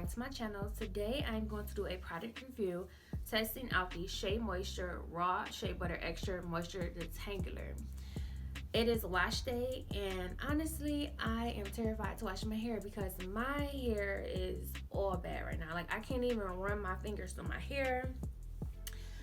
back to my channel. Today I'm going to do a product review testing out the SheaMoisture Raw Shea Butter Extra Moisture Detangler. It is wash day, and honestly I am terrified to wash my hair because my hair is all bad right now. Like, I can't even run my fingers through my hair.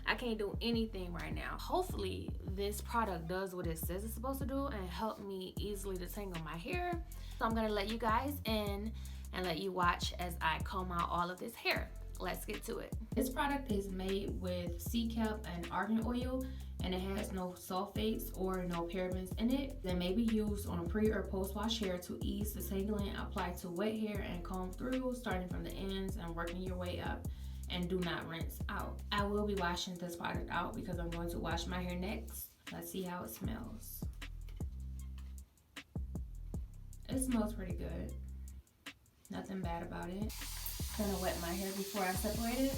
I can't do anything right now. Hopefully this product does what it says it's supposed to do and help me easily detangle my hair. So I'm gonna let you guys in and let you watch as I comb out all of this hair. Let's get to it. This product is made with sea kelp and argan oil, and it has no sulfates or no parabens in it. They may be used on pre or post wash hair to ease detangling. Apply to wet hair and comb through, starting from the ends and working your way up, and do not rinse out. I will be washing this product out because I'm going to wash my hair next. Let's see how it smells. It smells pretty good. Nothing bad about it. I'm gonna wet my hair before I separate it.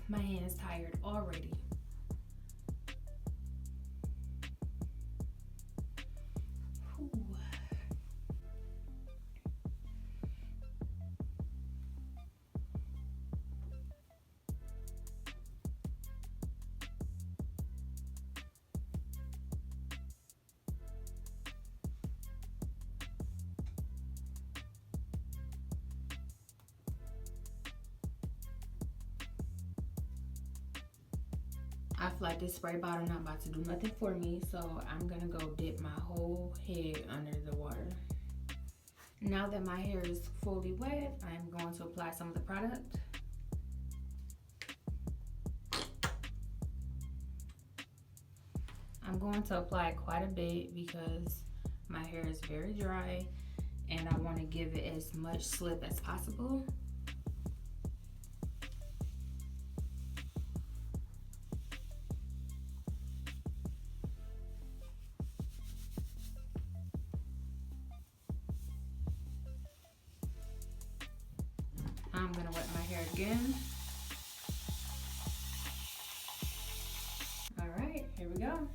My hand is tired already. Whew. I feel like this spray bottle not about to do nothing for me, so I'm gonna go dip my whole head under the water. Now that my hair is fully wet, I'm going to apply some of the product. I'm going to apply quite a bit because my hair is very dry and I want to give it as much slip as possible. I'm gonna wet my hair again. All right, here we go.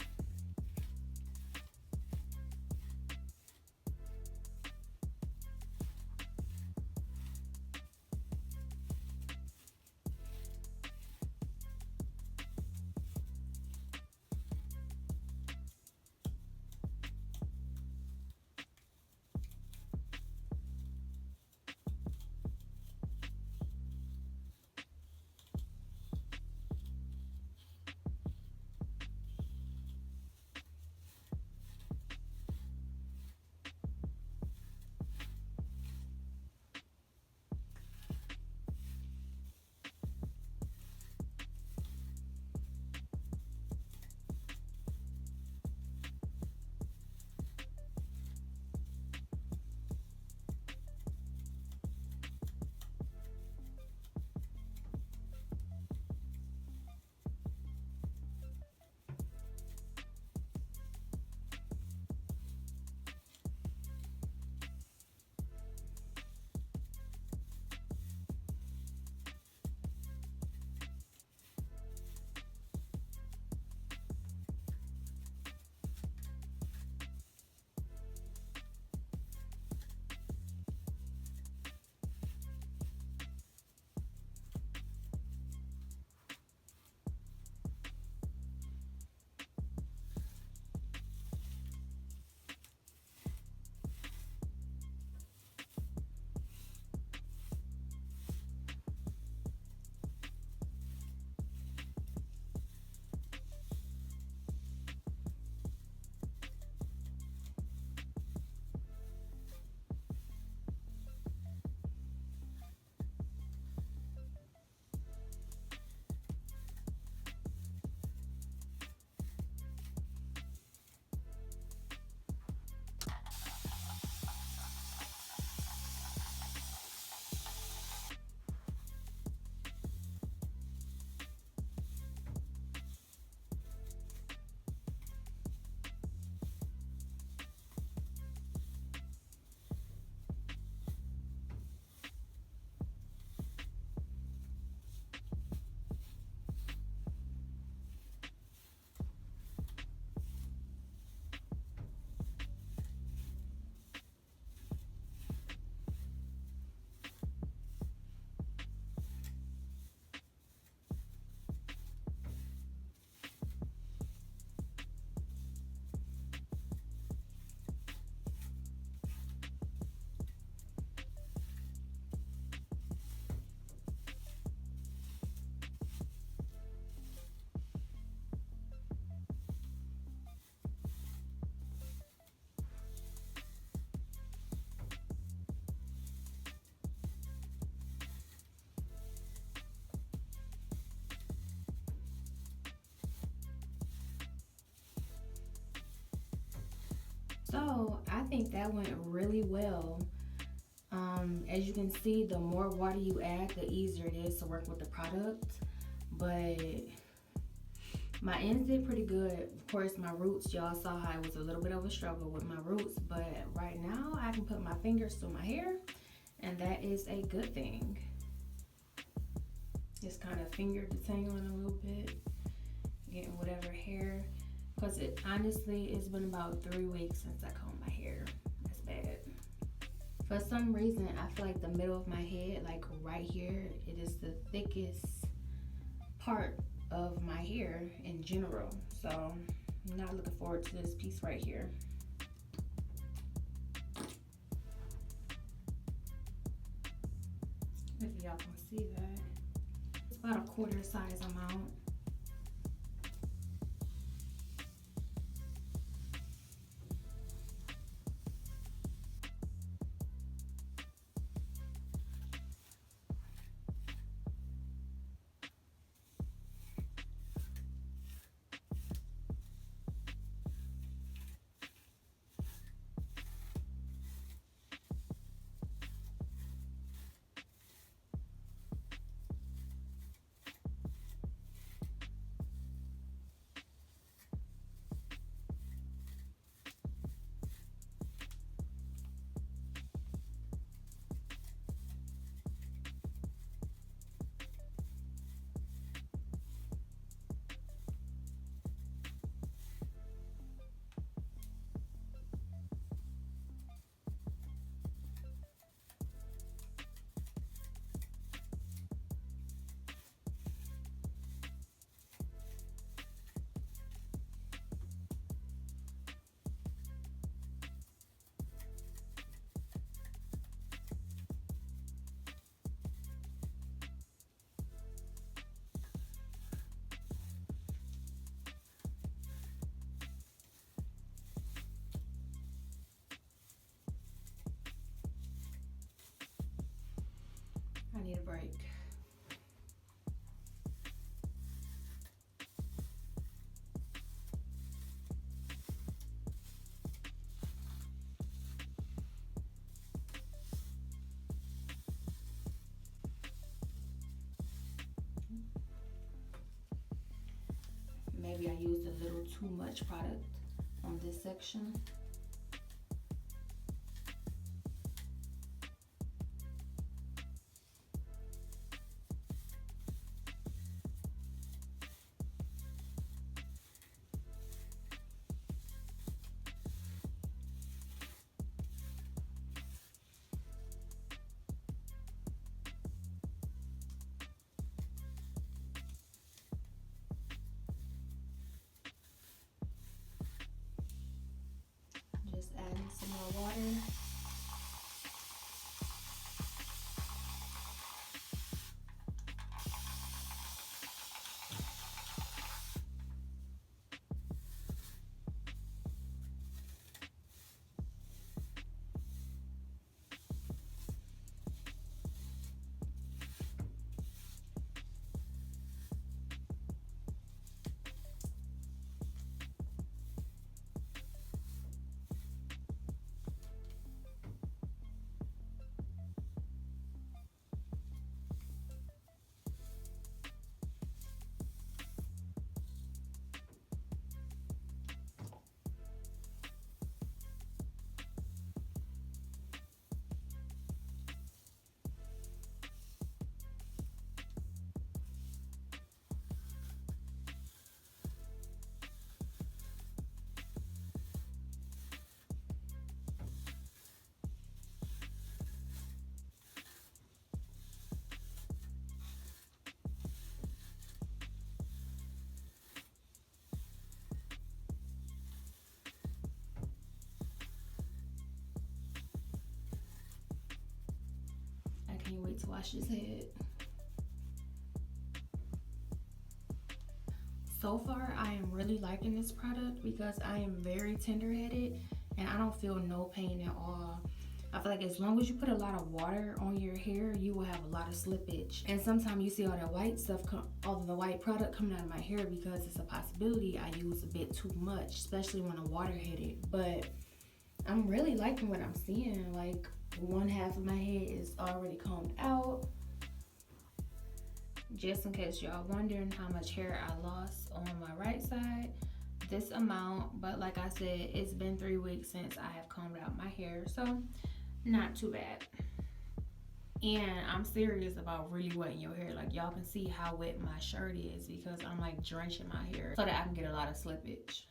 So I think that went really well. As you can see, the more water you add, the easier it is to work with the product. But my ends did pretty good. Of course, my roots, y'all saw how it was a little bit of a struggle with my roots. But right now, I can put my fingers through my hair, and that is a good thing. Just kind of finger detangling a little bit, getting whatever hair. Because it honestly, it's been about 3 weeks since I combed my hair. That's bad. For some reason, I feel like the middle of my head, like right here, it is the thickest part of my hair in general. So I'm not looking forward to this piece right here. If y'all can see that. It's about a quarter size amount. I need a break. Maybe I used a little too much product on this section. Just adding some more water. I can't wait to wash his head. So far, I am really liking this product because I am very tender-headed and I don't feel no pain at all. I feel like as long as you put a lot of water on your hair, you will have a lot of slippage. And sometimes you see all that white stuff, all of the white product coming out of my hair because it's a possibility I use a bit too much, especially when I'm water-headed. But I'm really liking what I'm seeing. Like, one half of my head is already combed out. Just in case y'all wondering how much hair I lost on my right side, this amount. But like I said, it's been 3 weeks since I have combed out my hair, so not too bad. And I'm serious about really wetting your hair. Like, y'all can see how wet my shirt is because I'm like drenching my hair so that I can get a lot of slippage.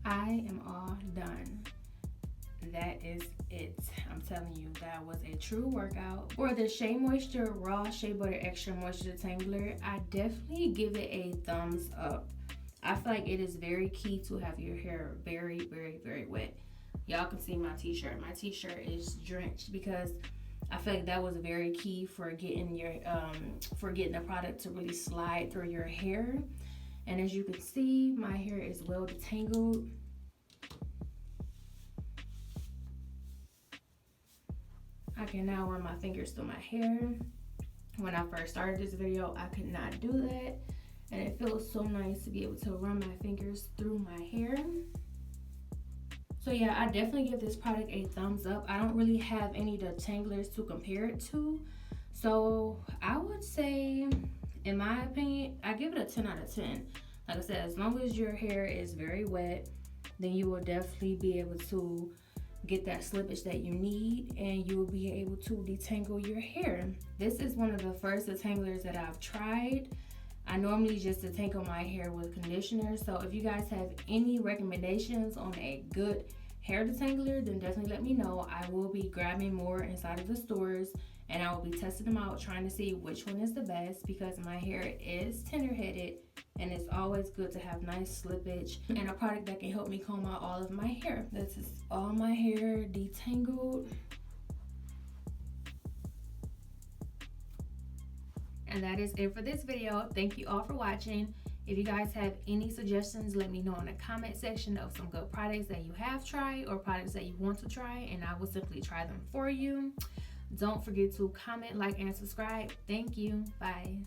I am all done. That is it. I'm telling you, that was a true workout. For the SheaMoisture Raw Shea Butter Extra Moisture Detangler, I definitely give it a thumbs up. I feel like it is very key to have your hair very, very, very wet. Y'all can see my t-shirt. My t-shirt is drenched because I feel like that was very key for getting the product to really slide through your hair. And as you can see, my hair is well detangled. I can now run my fingers through my hair. When I first started this video, I could not do that. And it feels so nice to be able to run my fingers through my hair. So yeah, I definitely give this product a thumbs up. I don't really have any detanglers to compare it to. So I would say, in my opinion, I give it a 10 out of 10. Like I said, as long as your hair is very wet, then you will definitely be able to get that slippage that you need, and you will be able to detangle your hair. This is one of the first detanglers that I've tried. I normally just detangle my hair with conditioner. So if you guys have any recommendations on a good hair detangler, then definitely let me know. I will be grabbing more inside of the stores, and I will be testing them out, trying to see which one is the best, because my hair is tender headed and it's always good to have nice slippage and a product that can help me comb out all of my hair. This is all my hair detangled. And that is it for this video. Thank you all for watching. If you guys have any suggestions, let me know in the comment section of some good products that you have tried or products that you want to try, and I will simply try them for you. Don't forget to comment, like, and subscribe. Thank you. Bye.